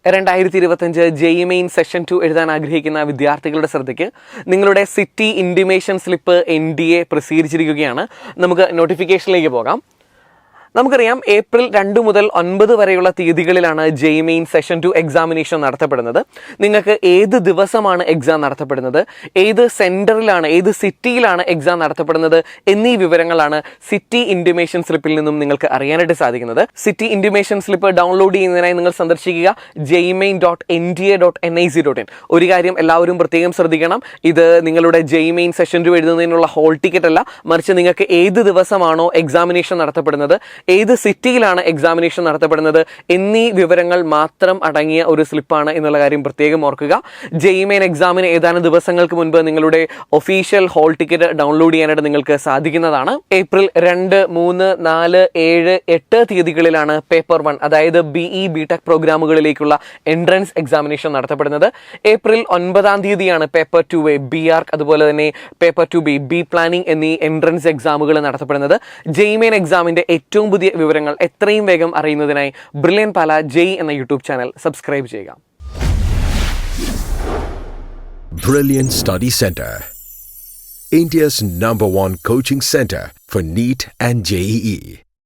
2025 JEE main session 2 എഴുതാൻ ആഗ്രഹിക്കുന്ന വിദ്യാർത്ഥികളുടെ ശ്രദ്ധയ്ക്ക് നിങ്ങളുടെ സിറ്റി ഇൻറ്റിമേഷൻ സ്ലിപ്പ് NDA പ്രസിദ്ധീകരിച്ചിരിക്കുകയാണ്. നമുക്ക് നോട്ടിഫിക്കേഷനിലേക്ക് പോകാം. നമുക്കറിയാം ഏപ്രിൽ 2 മുതൽ 9 വരെയുള്ള തീയതികളിലാണ് ജെഇ മെയിൻ സെഷൻ 2 എക്സാമിനേഷൻ നടത്തപ്പെടുന്നത്. നിങ്ങൾക്ക് ഏത് ദിവസമാണ് എക്സാം നടത്തപ്പെടുന്നത്, ഏത് സെന്ററിലാണ്, ഏത് സിറ്റിയിലാണ് എക്സാം നടത്തപ്പെടുന്നത് എന്നീ വിവരങ്ങളാണ് സിറ്റി ഇൻറ്റിമേഷൻ സ്ലിപ്പിൽ നിന്നും നിങ്ങൾക്ക് അറിയാനായിട്ട് സാധിക്കുന്നത്. സിറ്റി ഇൻറ്റിമേഷൻ സ്ലിപ്പ് ഡൗൺലോഡ് ചെയ്യുന്നതിനായി നിങ്ങൾ സന്ദർശിക്കുക jemain.nda.nic.in. ഒരു കാര്യം എല്ലാവരും പ്രത്യേകം ശ്രദ്ധിക്കണം, ഇത് നിങ്ങളുടെ ജെഇ മെയിൻ സെഷൻ 2 എഴുതുന്നതിനുള്ള ഹോൾ ടിക്കറ്റ് അല്ല, മറിച്ച് നിങ്ങൾക്ക് ഏത് ദിവസമാണോ എക്സാമിനേഷൻ നടത്തപ്പെടുന്നത്, ഏത് സിറ്റിയിലാണ് എക്സാമിനേഷൻ നടത്തപ്പെടുന്നത് എന്നീ വിവരങ്ങൾ മാത്രം അടങ്ങിയ ഒരു സ്ലിപ്പാണ് എന്നുള്ള കാര്യം പ്രത്യേകം ഓർക്കുക. ജെഇ മെയിൻ എക്സാമിന് ഏതാനും ദിവസങ്ങൾക്ക് മുൻപ് നിങ്ങളുടെ ഒഫീഷ്യൽ ഹോൾ ടിക്കറ്റ് ഡൗൺലോഡ് ചെയ്യാനായിട്ട് നിങ്ങൾക്ക് സാധിക്കുന്നതാണ്. ഏപ്രിൽ 2, 3, 4, 7, 8 തീയതികളിലാണ് പേപ്പർ 1, അതായത് BE BTech പ്രോഗ്രാമുകളിലേക്കുള്ള എൻട്രൻസ് എക്സാമിനേഷൻ നടത്തപ്പെടുന്നത്. ഏപ്രിൽ 9 തീയതിയാണ് പേപ്പർ 2A BArch, അതുപോലെ തന്നെ പേപ്പർ 2B B പ്ലാനിംഗ് എന്നീ എൻട്രൻസ് എക്സാമുകൾ നടത്തപ്പെടുന്നത്. ജെഇ മെയിൻ എക്സാമിന്റെ ഏറ്റവും പുതിയ വിവരങ്ങൾ എത്രയും വേഗം അറിയുന്നതിനായി ബ്രില്യൻ പാല ജെഇ എന്ന യൂട്യൂബ് ചാനൽ സബ്സ്ക്രൈബ് ചെയ്യുക. Brilliant Study Center, India's #1 coaching center for NEET and JEE.